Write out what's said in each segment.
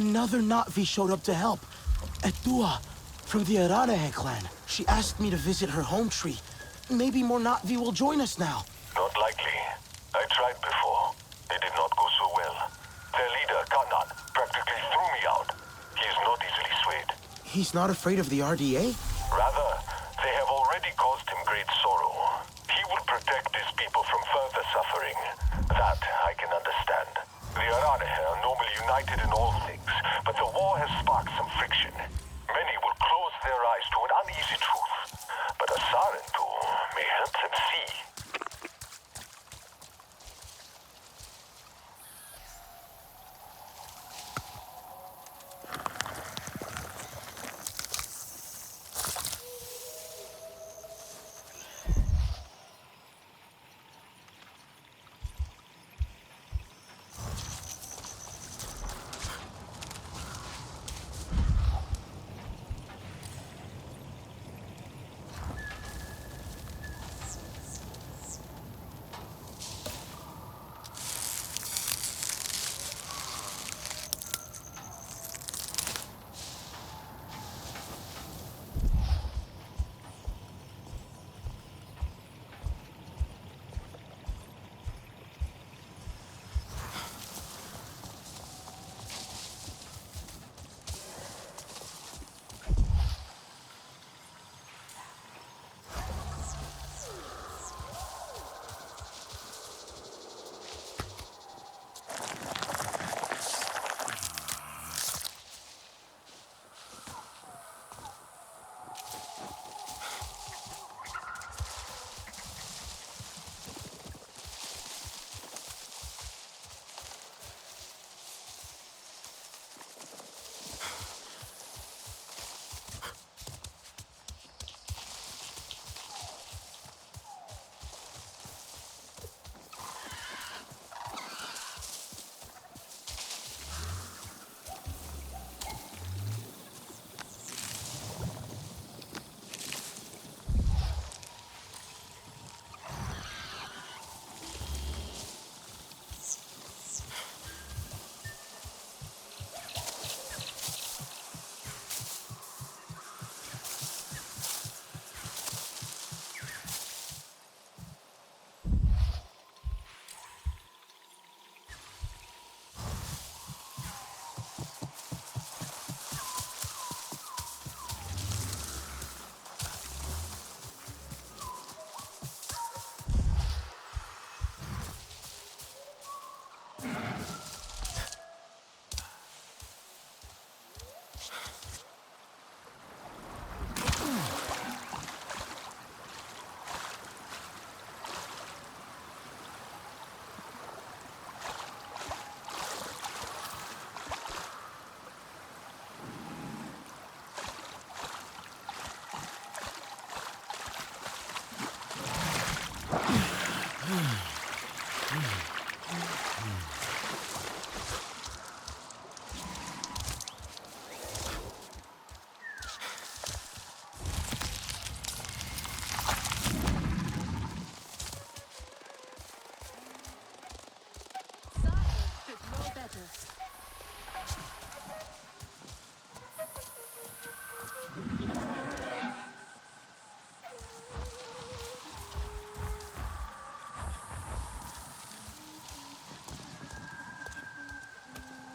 Another Na'vi showed up to help. Etua, from the Aranahe clan. She asked me to visit her home tree. Maybe more Na'vi will join us now. Not likely. I tried before. It did not go so well. Their leader, Kanan, practically threw me out. He is not easily swayed. He's not afraid of the RDA? Rather, they have already caused him great sorrow. He will protect his people from further suffering. That I can understand. The Aranahe are normally united in all things, but the war has sparked some friction. Many will close their eyes to an uneasy truth, but a Sarentu may help them see.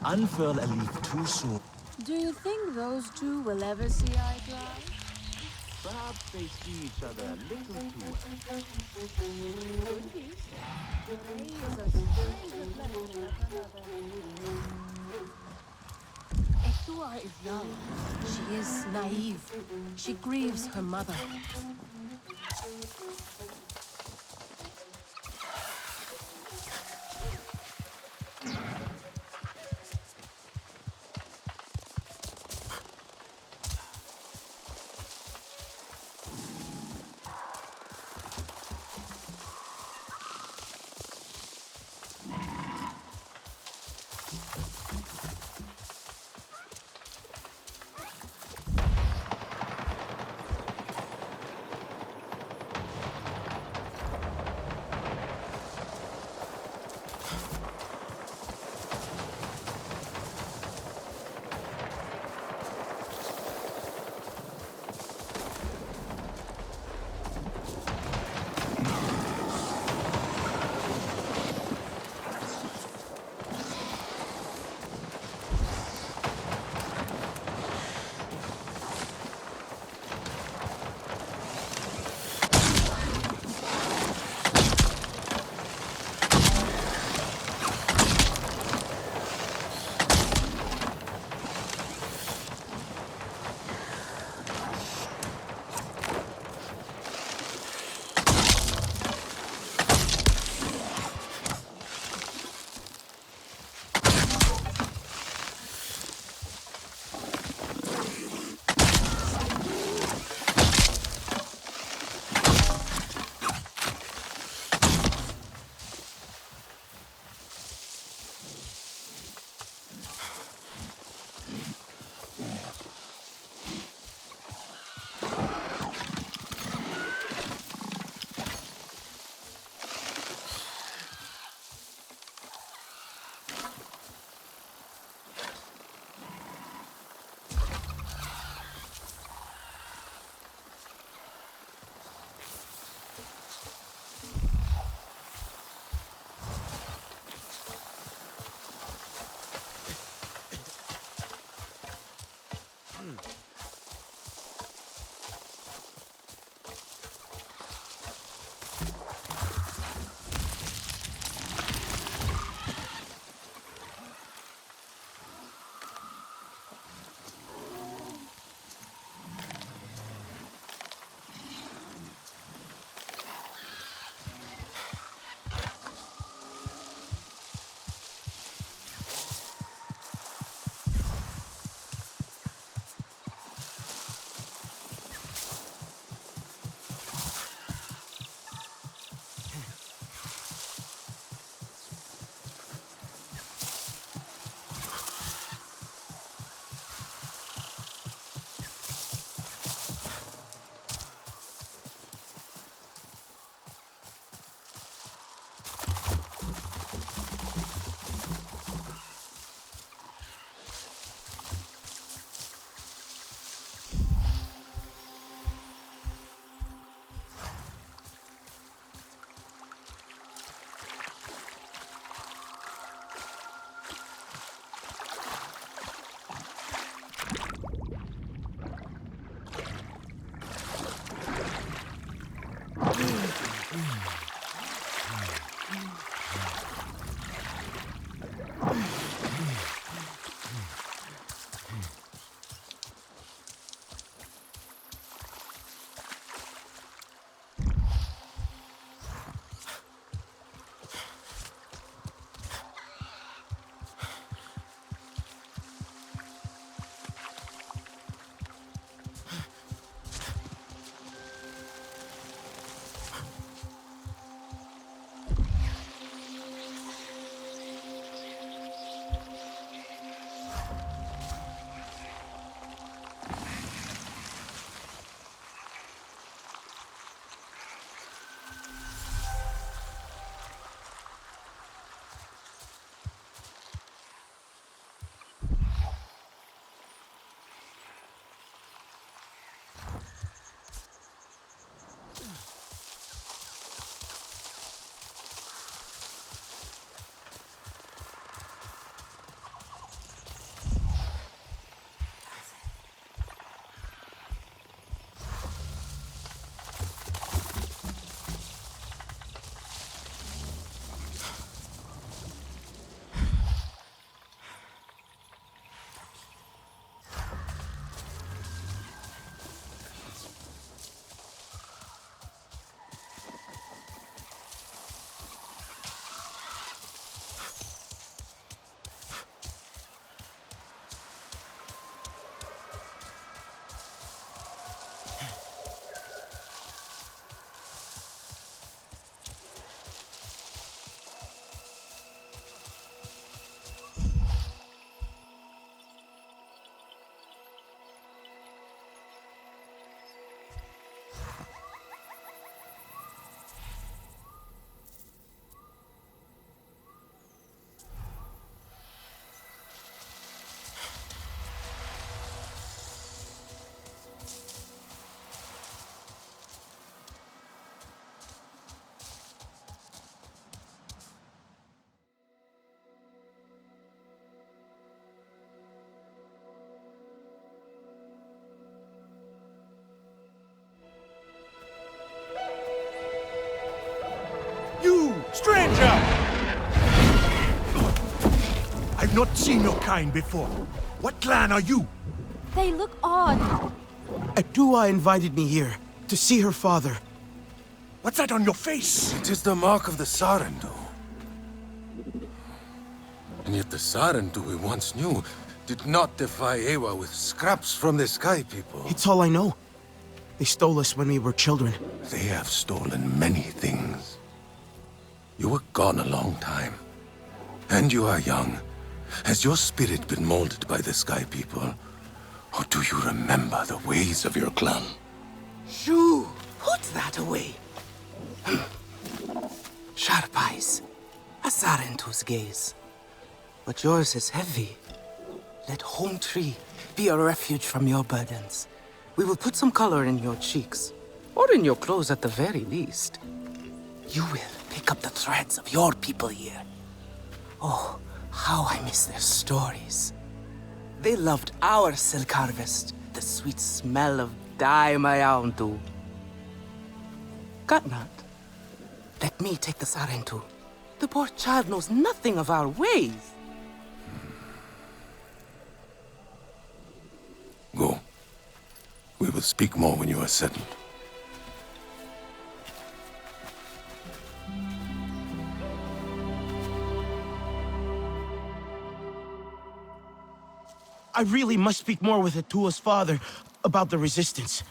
Unfurl a leaf too soon. Do you think those two will ever see eye to eye? Perhaps they see each other a little too well. Could be. He is a strange reflection of her mother. Etua is young. She is naive. She grieves her mother. Stranger! I've not seen your kind before. What clan are you? They look odd. Adua invited me here to see her father. What's that on your face? It is the mark of the Sar&Du. And yet the Sar&Du we once knew did not defy Ewa with scraps from the Sky People. It's all I know. They stole us when we were children. They have stolen many things. You were gone a long time. And you are young. Has your spirit been molded by the Sky People? Or do you remember the ways of your clan? Shoo! Put that away. Sharp eyes. A Sar&Du's gaze. But yours is heavy. Let Home Tree be a refuge from your burdens. We will put some color in your cheeks. Or in your clothes at the very least. You will pick up the threads of your people here. Oh, how I miss their stories. They loved our silk harvest, the sweet smell of dye mayauntu. Katnat, let me take the Sarentu. The poor child knows nothing of our ways. Go. We will speak more when you are settled. I really must speak more with Atua's father about the resistance.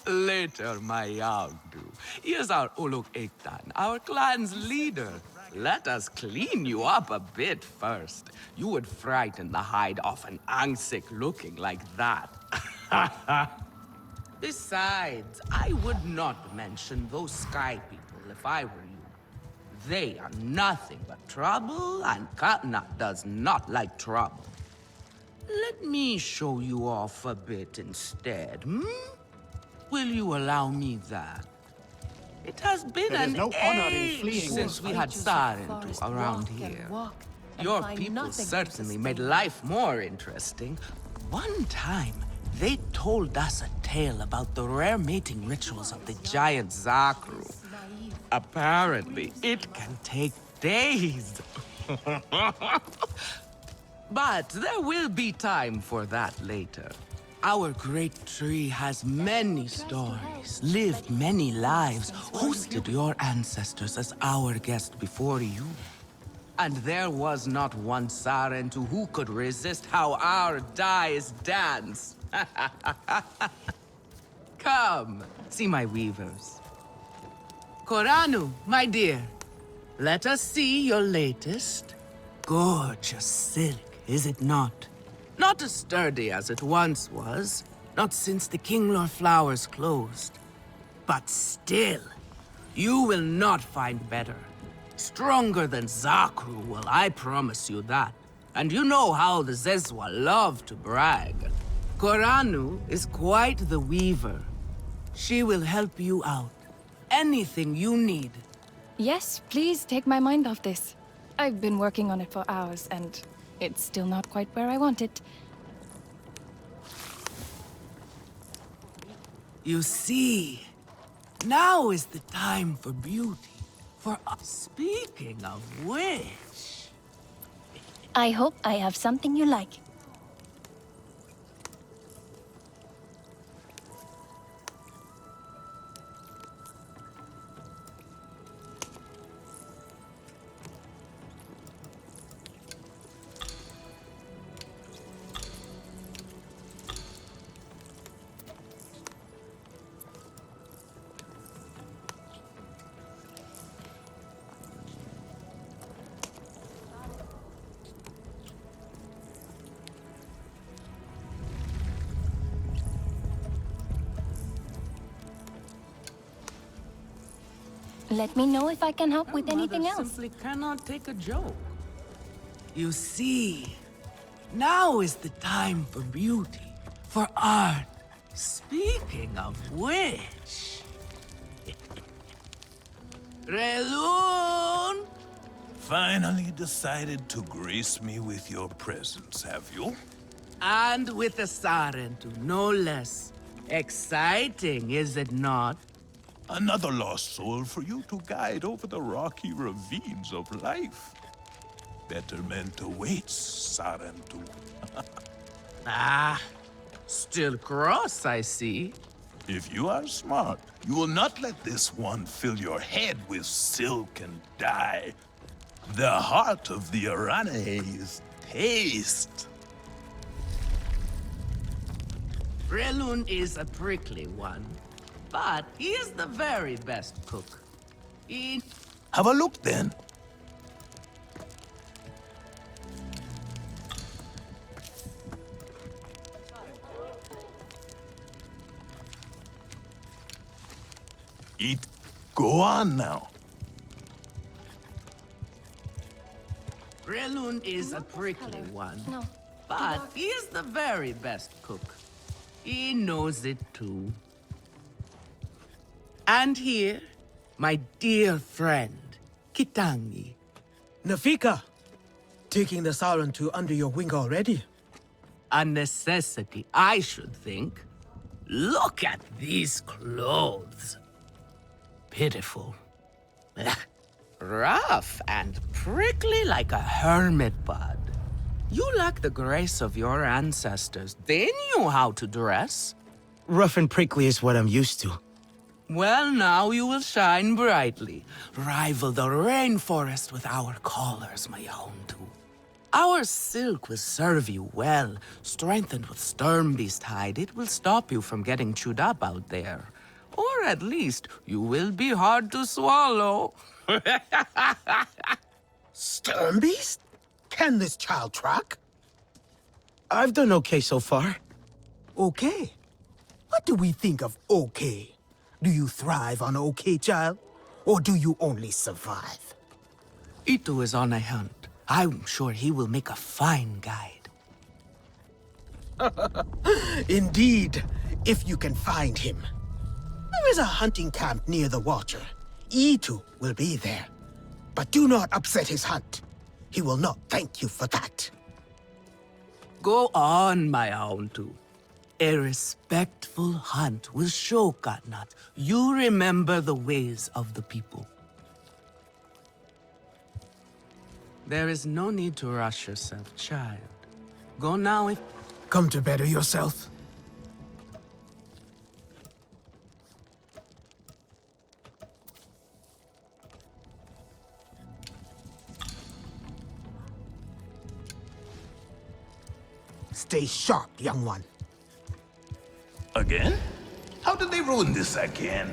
Later, my Yagdu. Here's our Uluk Ektan, our clan's leader. Let us clean you up a bit first. You would frighten the hide off an Angsik looking like that. Besides, I would not mention those sky people if I were you. They are nothing but trouble, and Katnat does not like trouble. Let me show you off a bit instead, hmm? Will you allow me that? It has been an age since we had Sarentu around here. Your people certainly made life more interesting. One time, they told us a tale about the rare mating rituals of the giant Zakru. Apparently, it can take days. But there will be time for that later. Our great tree has many stories, lived many lives, hosted your ancestors as our guest before you. And there was not one Sarentu who could resist how our dyes dance. Come, see my weavers. Koranu, my dear, let us see your latest. Gorgeous silk, is it not? Not as sturdy as it once was, not since the Kinglor flowers closed. But still, you will not find better. Stronger than Zakru will, I promise you that. And you know how the Zezwa love to brag. Koranu is quite the weaver. She will help you out. Anything you need. Yes, please take my mind off this. I've been working on it for hours, and it's still not quite where I want it. You see, now is the time for beauty. For us. Speaking of which... I hope I have something you like. Let me know if I can help with anything else. Simply cannot take a joke. You see, now is the time for beauty, for art. Speaking of which... Relun! Finally decided to grace me with your presence, have you? And with a Sarentu, no less. Exciting, is it not? Another lost soul for you to guide over the rocky ravines of life. Betterment awaits, Sarentu. Ah, still cross, I see. If you are smart, you will not let this one fill your head with silk and dye. The heart of the Aranahe is taste. Relun is a prickly one, but he is the very best cook. Have a look then. Eat. Go on now. Relun is a prickly one, No. but he is the very best cook. He knows it too. And here, my dear friend, Kitangi. Nafika! Taking the Sarentu under your wing already? A necessity, I should think. Look at these clothes. Pitiful. Rough and prickly like a hermit bud. You lack the grace of your ancestors. They knew how to dress. Rough and prickly is what I'm used to. Well, now you will shine brightly. Rival the rainforest with our collars, my own too. Our silk will serve you well. Strengthened with Sternbeast hide, it will stop you from getting chewed up out there. Or at least, you will be hard to swallow. Sternbeast? Can this child track? I've done okay so far. Okay. What do we think of okay? Do you thrive on okay, child? Or do you only survive? Itu is on a hunt. I'm sure he will make a fine guide. Indeed, if you can find him. There is a hunting camp near the Watcher. Itu will be there. But do not upset his hunt. He will not thank you for that. Go on, my own too. A respectful hunt will show Katnat you remember the ways of the people. There is no need to rush yourself, child. Go now if... Come to better yourself. Stay sharp, young one. Again? How did they ruin this again?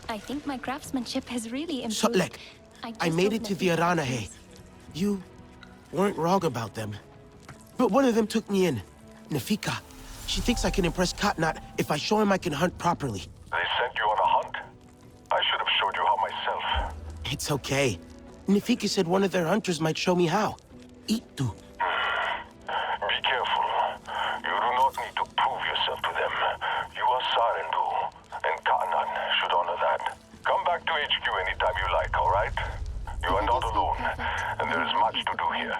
I think my craftsmanship has really improved. Sotlek, I made it to the Aranahe. You weren't wrong about them. But one of them took me in. Nefika. She thinks I can impress Katnat if I show him I can hunt properly. They sent you on a hunt? I should have showed you how myself. It's okay. Nefika said one of their hunters might show me how. Itu. Be careful. You do not need to prove yourself to them. You are Sir&Lu, and Katnat should honor that. Come back to HQ anytime you like, all right? You are not alone, and there is much to do here.